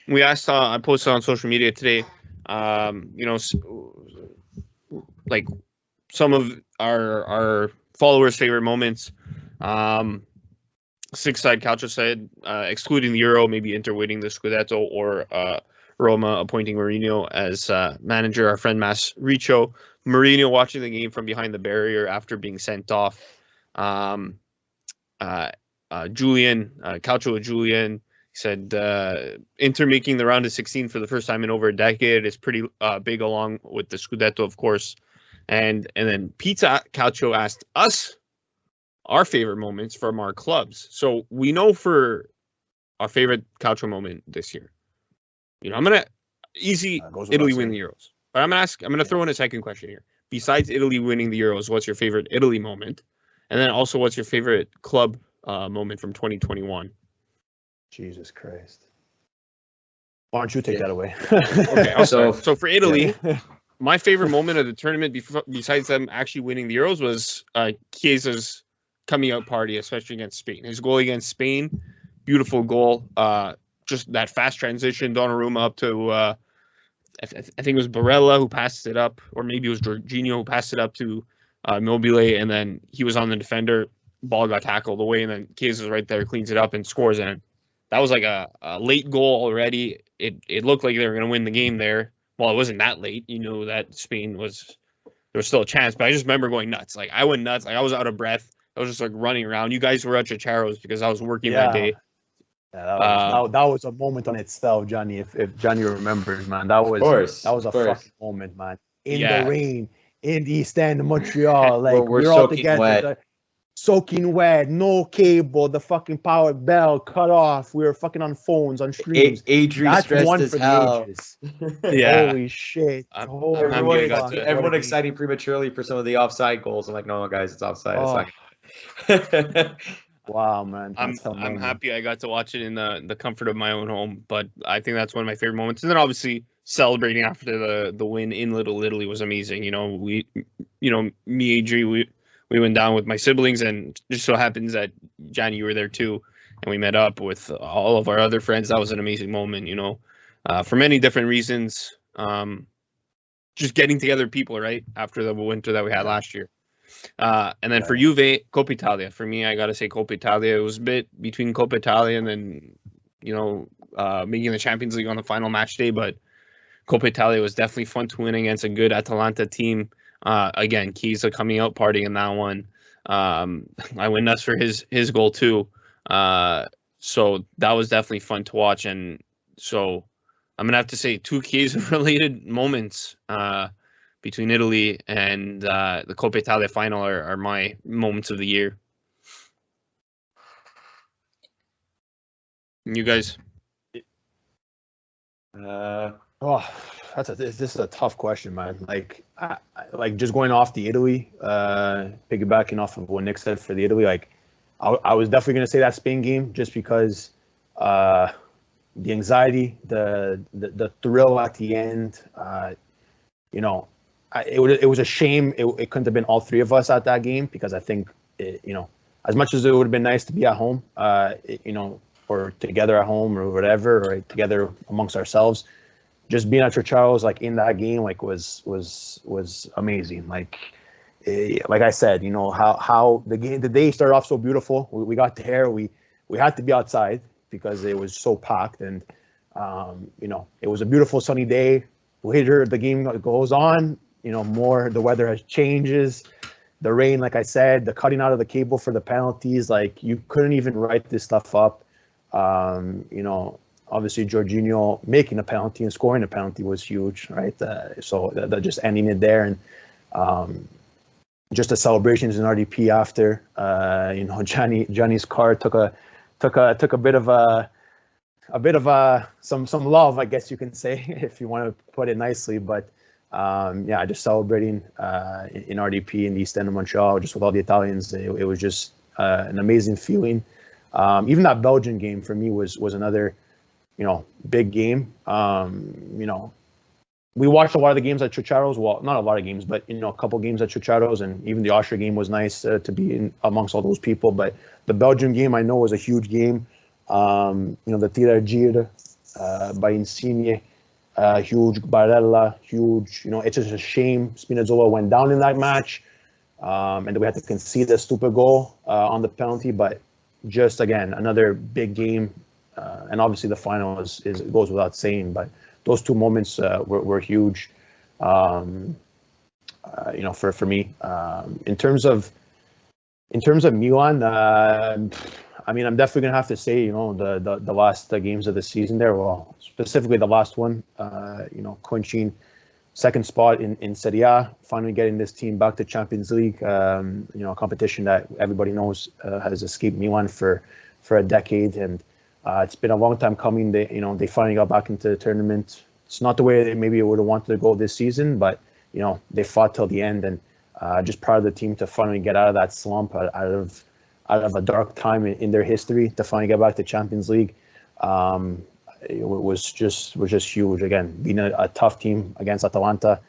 We asked. I posted on social media today. Like some of our followers' favorite moments. Six-side Calcio said, excluding the Euro, maybe Inter winning the Scudetto or Roma appointing Mourinho as manager. Our friend Mas Richo, Mourinho watching the game from behind the barrier after being sent off. Julian, Calcio with Julian, said Inter making the round of 16 for the first time in over a decade is pretty big, along with the Scudetto, of course. And then Pizza Calcio asked us our favorite moments from our clubs. So we know for our favorite Calcio moment this year, I'm gonna Italy win the Euros. But I'm gonna throw in a second question here. Besides Italy winning the Euros, what's your favorite Italy moment? And then also, what's your favorite club moment from 2021? Jesus Christ! Why don't you take that away? Okay. So for Italy. Yeah. My favorite moment of the tournament, besides them actually winning the Euros, was Chiesa's coming out party, especially against Spain. His goal against Spain, beautiful goal. Just that fast transition, Donnarumma up to, I think it was Barella who passed it up, or maybe it was Jorginho who passed it up to Mobile, and then he was on the defender. Ball got tackled away, and then Chiesa's right there, cleans it up and scores. And that was like a late goal already. It looked like they were going to win the game there. Well, it wasn't that late. You know that Spain there was still a chance, but I just remember going nuts. Like I went nuts. Like I was out of breath. I was just like running around. You guys were at Chicharo's because I was working that day. Yeah, that was a moment on itself, Gianni. If Gianni remembers, man, that was a fucking moment, man. In the rain, in the East End of Montreal, like we're all together. Soaking wet, no cable, the fucking power bell cut off. We were fucking on phones, on streams. Adreano stressed as hell. Yeah. Holy shit. Everyone exciting prematurely for some of the offside goals. I'm like, no, guys, it's offside. It's not. Wow, man. I'm happy I got to watch it in the comfort of my own home, but I think that's one of my favorite moments. And then obviously celebrating after the win in Little Italy was amazing. Me, Adri, we went down with my siblings, and just so happens that Gianni, you were there too, and we met up with all of our other friends. That was an amazing moment, for many different reasons. Just getting together people, right, after the winter that we had last year. And then for Juve, Coppa Italia. For me, I got to say Coppa Italia. It was a bit between Coppa Italia and then, making the Champions League on the final match day, but Coppa Italia was definitely fun to win against a good Atalanta team. Again, Chiesa coming out partying in that one. I went nuts for his goal too. So that was definitely fun to watch. And so I'm gonna have to say 2 Chiesa related moments between Italy and the Coppa Italia final are my moments of the year. You guys? This is a tough question, man. Like just going off the Italy, piggybacking off of what Nick said for the Italy, like I was definitely going to say that Spain game just because the anxiety, the thrill at the end, it was a shame it couldn't have been all 3 of us at that game, because I think as much as it would have been nice to be at home, or together at home or whatever, or together amongst ourselves, just being at Chicharo's, like in that game, like was amazing. Like I said, how the day started off so beautiful. We got there, we had to be outside because it was so packed, and it was a beautiful sunny day. Later the game goes on, more the weather changes. The rain, like I said, the cutting out of the cable for the penalties, like you couldn't even write this stuff up. Obviously Jorginho making a penalty and scoring a penalty was huge, right? So that just ending it there, and just the celebrations in RDP after. Gianni's car took a bit of some love, I guess you can say, if you want to put it nicely. But just celebrating in RDP in the East End of Montreal, just with all the Italians, it was just an amazing feeling. Even that Belgian game for me was another big game. We watched a lot of the games at Chicharo's. Well, not a lot of games, but a couple games at Chicharo's, and even the Austria game was nice to be in amongst all those people. But the Belgian game, I know, was a huge game. The Tira Gira by Insigne, huge. Barella, huge. It's just a shame Spinazzola went down in that match, and we had to concede a stupid goal on the penalty. But just again, another big game, and obviously the final is goes without saying. But those two moments were huge, for me. In terms of Milan, I mean, I'm definitely gonna have to say, the last games of the season there. Well, specifically the last one, clinching second spot in Serie A, finally getting this team back to Champions League. A competition that everybody knows has escaped Milan for a decade, and it's been a long time coming. They finally got back into the tournament. It's not the way they maybe would have wanted to go this season, but they fought till the end, and just proud of the team to finally get out of that slump, out of a dark time in their history, to finally get back to Champions League. It was just huge. Again, being a tough team against Atalanta,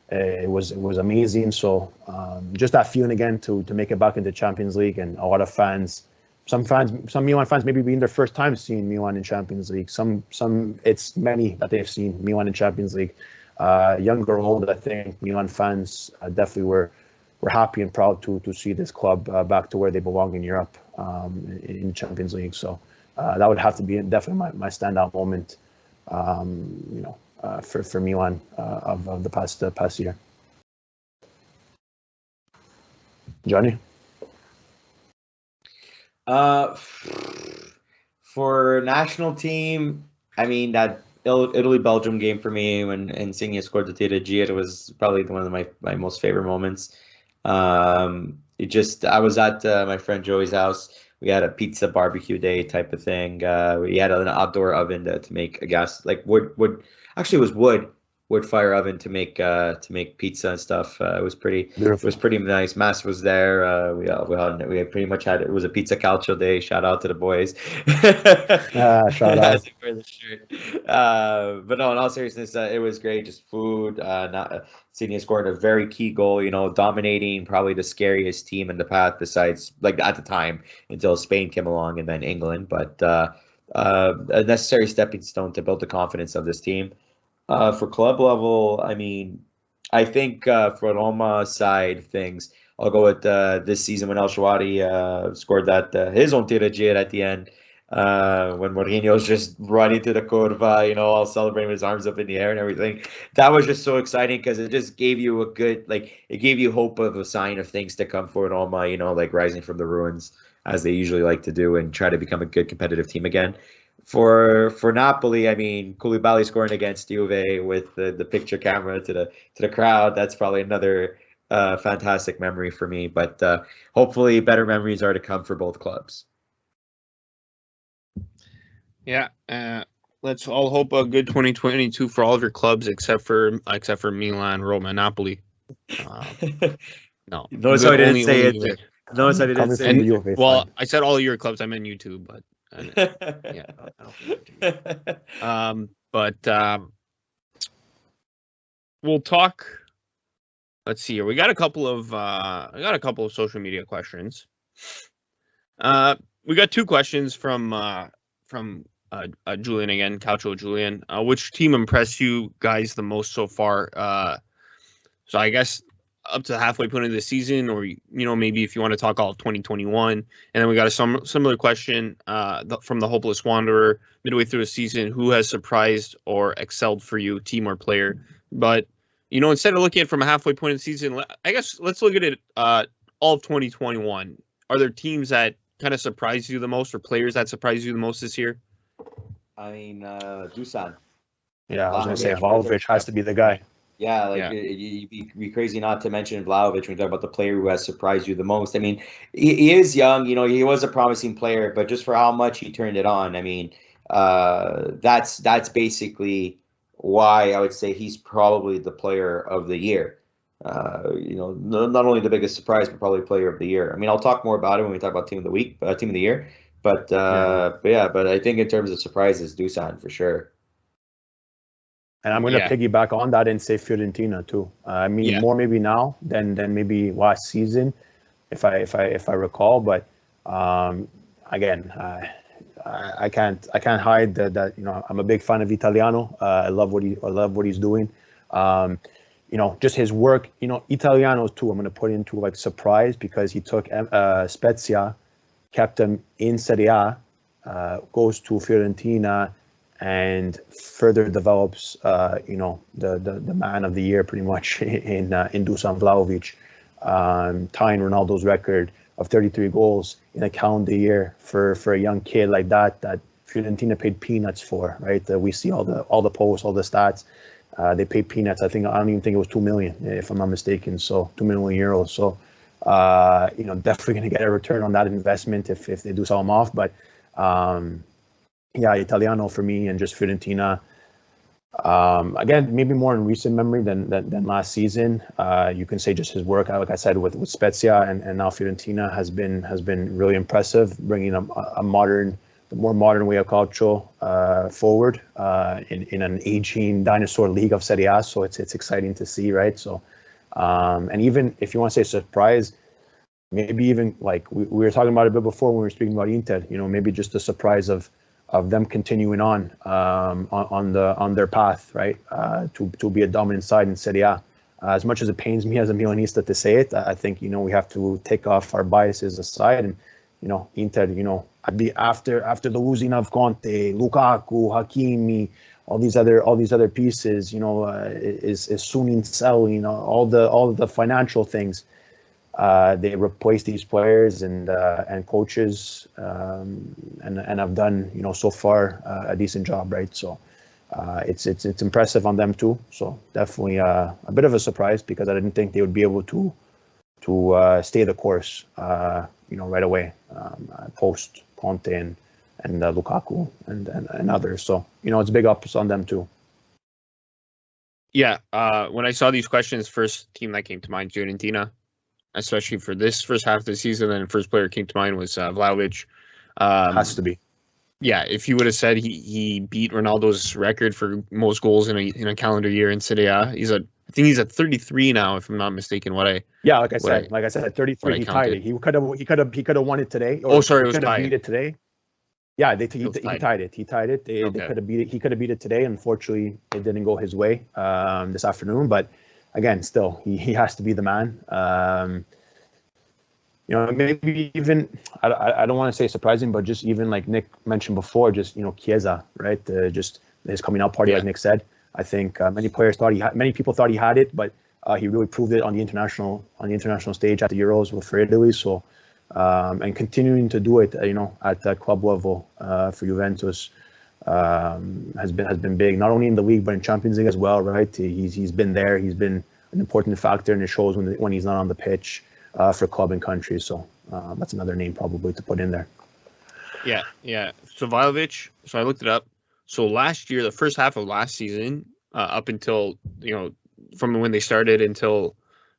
it was amazing. So just that feeling again to make it back into Champions League, and a lot of fans, some Milan fans maybe being their first time seeing Milan in Champions League. Some it's many that they've seen Milan in Champions League. Young or old, I think Milan fans definitely were happy and proud to see this club back to where they belong in Europe, in Champions League. So that would have to be definitely my standout moment, for Milan of the past year. Gianni? For national team, I mean, that Italy-Belgium game for me when Insigne scored the tiro, it was probably one of my most favorite moments. I was at my friend Joey's house. We had a pizza barbecue day type of thing. We had an outdoor oven to make a gas, like wood. Actually, it was wood fire oven to make pizza and stuff. It was pretty. Beautiful. It was pretty nice. Mass was there. We pretty much had, it was a pizza calcio day. Shout out to the boys. Shout out. Wear the shirt. But no, in all seriousness, it was great. Just food. Sydney scored a very key goal. Dominating probably the scariest team in the path, besides like at the time until Spain came along and then England. But a necessary stepping stone to build the confidence of this team. For club level, I mean, I think for Roma side of things, I'll go with this season when El Shawari scored his own tiro at the end, when Mourinho's just running to the curva, all celebrating with his arms up in the air and everything. That was just so exciting because it just gave you it gave you hope of a sign of things to come for Roma, like rising from the ruins as they usually like to do and try to become a good competitive team again. For Napoli, I mean, Koulibaly scoring against Juve with the picture camera to the crowd, that's probably another fantastic memory for me. But hopefully better memories are to come for both clubs. Yeah, let's all hope a good 2022 for all of your clubs except for Milan, Roma, Napoli. No. Notice how I didn't say it. Notice I didn't say it. Well, I said all of your clubs. I meant you too, but. Yeah, I don't think we'll talk. Let's see here. We got a couple of social media questions. We got two questions from Julian again, Calcio Julian. Which team impressed you guys the most so far? So I guess up to the halfway point of the season, or maybe if you want to talk all of 2021. And then we got a similar question from the Hopeless Wanderer midway through the season: who has surprised or excelled for you, team or player? But instead of looking at it from a halfway point of the season, I guess let's look at it all of 2021. Are there teams that kind of surprised you the most, or players that surprised you the most this year? I mean, Dusan. Yeah, I was going to say Vlahovic has to be the guy. Yeah, you'd be crazy not to mention Vlahovic when you talk about the player who has surprised you the most. I mean, he is young, he was a promising player, but just for how much he turned it on, I mean, that's basically why I would say he's probably the player of the year. Not only the biggest surprise, but probably player of the year. I mean, I'll talk more about it when we talk about team of the week, team of the year. But I think in terms of surprises, Dusan for sure. And I'm going to piggyback on that and say Fiorentina too. I mean, more maybe now than maybe last season, if I recall. But again, I can't hide that I'm a big fan of Italiano. I love what he's doing. Just his work. Italiano too. I'm going to put into like surprise because he took Spezia, kept him in Serie A, goes to Fiorentina, and further develops the man of the year pretty much in Dusan Vlahovic, tying Ronaldo's record of 33 goals in a calendar year for a young kid like that Fiorentina paid peanuts for, right? We see all the posts, all the stats. They paid peanuts. I don't even think it was 2 million, if I'm not mistaken. So 2 million euros. So definitely going to get a return on that investment if they do sell him off. But Italiano for me, and just Fiorentina. Again, maybe more in recent memory than last season. You can say just his work, like I said, with Spezia and now Fiorentina has been really impressive, bringing the more modern way of calcio forward in an aging dinosaur league of Serie A. So it's exciting to see, right? So and even if you want to say surprise, maybe even like we were talking about a bit before when we were speaking about Inter, maybe just the surprise of them continuing on their path, right, to be a dominant side in Serie A. As much as it pains me as a Milanista to say it, I think we have to take off our biases aside, and Inter, I'd be after the losing of Conte, Lukaku, Hakimi, all these other pieces, is Sunin selling, all the financial things. They replace these players and coaches, and have done so far a decent job, right? So it's impressive on them too. So definitely a bit of a surprise because I didn't think they would be able to stay the course, right away, post Conte and Lukaku and others. So it's big ups on them too. Yeah, when I saw these questions, first team that came to mind, Fiorentina. Especially for this first half of the season, and the first player came to mind was Vlahovic. Has to be. Yeah, if you would have said he beat Ronaldo's record for most goals in a calendar year in Serie A, I think he's at 33 now, if I'm not mistaken. Like I said, at 33 he tied it. He could have won it today. It was tied. Could have beat it today. Yeah, he tied it. He tied it. They could have beat it. He could have beat it today. Unfortunately, it didn't go his way this afternoon, but. Again, still, he has to be the man. Maybe even, I don't want to say surprising, but just even like Nick mentioned before, just, Chiesa, right? Just his coming out party, like Nick said. I think many people thought he had it, but he really proved it on the international stage at the Euros for Italy. So, and continuing to do it, at that club level for Juventus. Has been big, not only in the league but in Champions League as well, right? He's been there. He's been an important factor, and it shows when he's not on the pitch for club and country. So that's another name probably to put in there. Yeah. So Vlahovic. So I looked it up. So last year, the first half of last season, up until from when they started until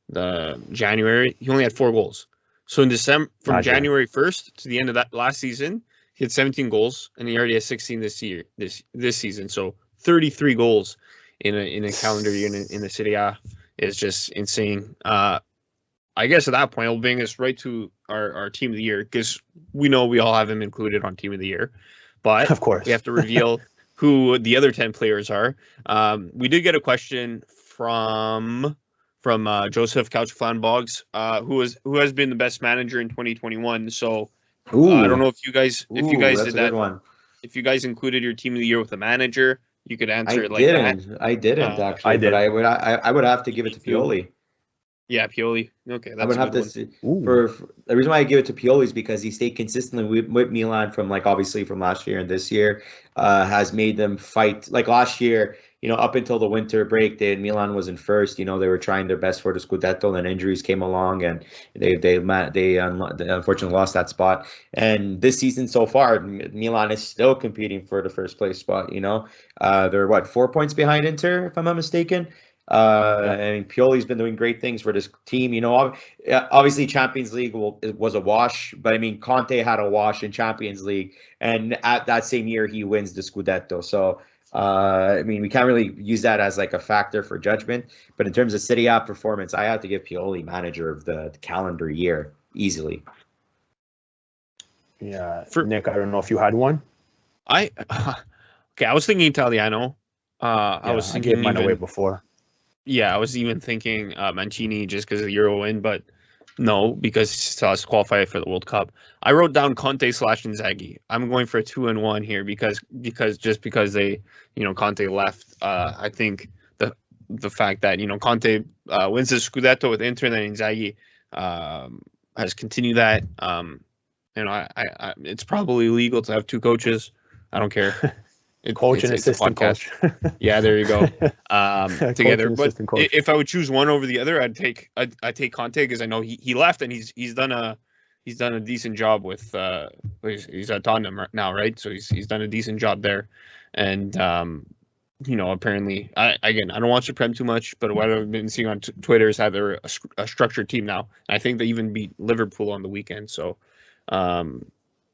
the January, he only had 4 goals. So in December, from January 1st to the end of that last season. He had 17 goals, and he already has 16 this season. So 33 goals in a calendar year in the Serie A is just insane. I guess at that point, it'll bring us right to our team of the year, because we know we all have him included on team of the year. But of course, we have to reveal who the other 10 players are. We did get a question from Joseph Couchflan Boggs, who has been the best manager in 2021. So. I don't know if you guys did that one. If you guys included your team of the year with a manager, you could answer it like that. I didn't actually. I did. But I would have to give it to Pioli. Yeah, Pioli. Okay, that's I would have to for the reason why I give it to Pioli is because he stayed consistently with Milan from obviously from last year and this year, has made them fight. Like last year, up until the winter break, Milan was in first. They were trying their best for the Scudetto, and injuries came along, and they unfortunately lost that spot. And this season so far, Milan is still competing for the first place spot. They're 4 points behind Inter, if I'm not mistaken. And Pioli's been doing great things for this team. Obviously Champions League was a wash, but Conte had a wash in Champions League, and at that same year he wins the Scudetto. So we can't really use that as like a factor for judgment. But in terms of Serie A performance, I have to give Pioli manager of the calendar year easily. Yeah, For- Nick, I don't know if you had one. I was thinking Italiano. I Yeah, was I thinking gave mine away even before. I was even thinking Mancini just because of the Euro win, but no, because he still has to qualify for the World Cup. I wrote down Conte / Inzaghi. I'm going for a 2-1 here because they, Conte left. I think the fact that Conte wins the Scudetto with Inter, and then Inzaghi has continued that. It's probably legal to have two coaches. I don't care. Coach and it's a assistant podcast. coach. Yeah, there you go. Coach Together, and but assistant coach. if I would choose one over the other, I'd take Conte because I know he left and he's done a decent job with he's at Tottenham now, right? So he's done a decent job there, and apparently I don't watch the Prem too much, but what I've been seeing on Twitter is how they're a structured team now. And I think they even beat Liverpool on the weekend. So,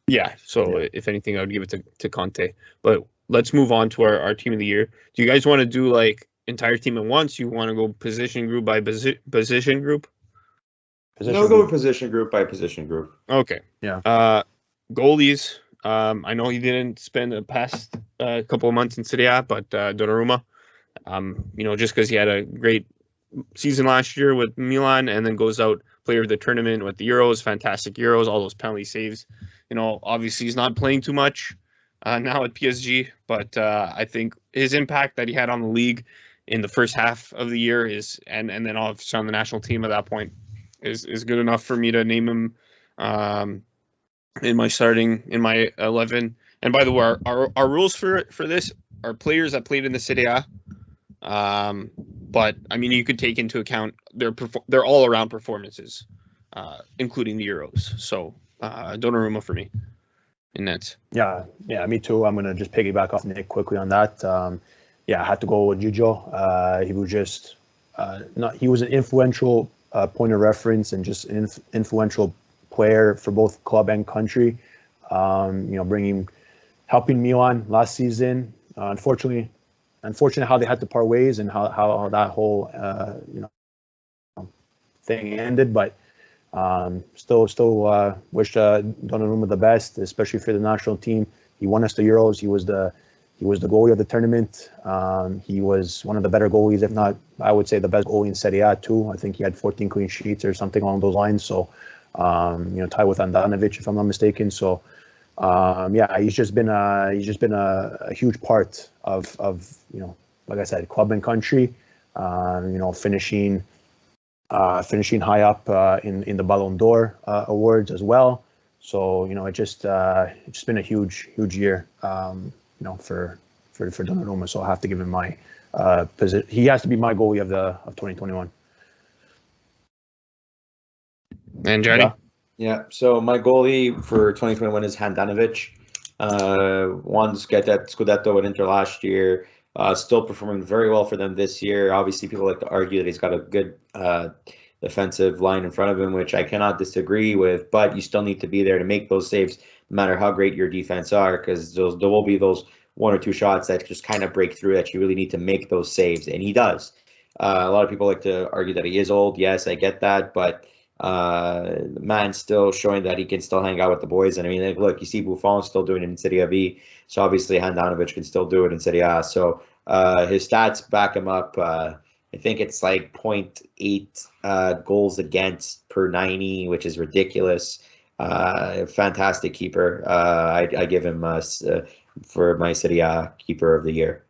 if anything, I would give it to Conte. But let's move on to our team of the year. Do you guys want to do like entire team at once? You want to go position group by position group? No, go with position group by position group. Okay. Yeah. Goalies. I know he didn't spend the past couple of months in Serie A, but Donnarumma, just because he had a great season last year with Milan and then goes out player of the tournament with the Euros, fantastic Euros, all those penalty saves. Obviously he's not playing too much now at PSG, but I think his impact that he had on the league in the first half of the year and then obviously on the national team at that point is good enough for me to name him in my 11. And by the way, our rules for this are players that played in the Serie A. But I mean, you could take into account their all around performances, including the Euros. So Donnarumma for me in nets. Yeah, me too. I'm gonna just piggyback off Nick quickly on that. I had to go with Gigio. He was just he was an influential point of reference and just an influential player for both club and country. Helping Milan last season. Unfortunate how they had to part ways and how that whole thing ended. But still wish Donnarumma the best, especially for the national team. He won us the Euros. He was the goalie of the tournament. He was one of the better goalies, if not, I would say the best goalie in Serie A too. I think he had 14 clean sheets or something along those lines. So, tied with Danovich, if I'm not mistaken. So, he's just been a huge part of like I said, club and country. Finishing high up in the Ballon d'Or awards as well. So it's just been a huge year. For Donnarumma. So I have to give him my position. He has to be my goalie of 2021. And Gianni? Yeah. So my goalie for 2021 is Danovich. Won Scudetto with Inter last year. Still performing very well for them this year. Obviously, people like to argue that he's got a good defensive line in front of him, which I cannot disagree with. But you still need to be there to make those saves, no matter how great your defense are, because there will be those one or two shots that just kind of break through that you really need to make those saves, and he does. A lot of people like to argue that he is old. Yes, I get that, but the man's still showing that he can still hang out with the boys. And I mean, look, you see Buffon still doing it in Serie B, so obviously Handanovic can still do it in Serie A. So his stats back him up. I think it's like 0.8 goals against per 90, which is ridiculous. Fantastic keeper. I give him for my Serie A keeper of the year.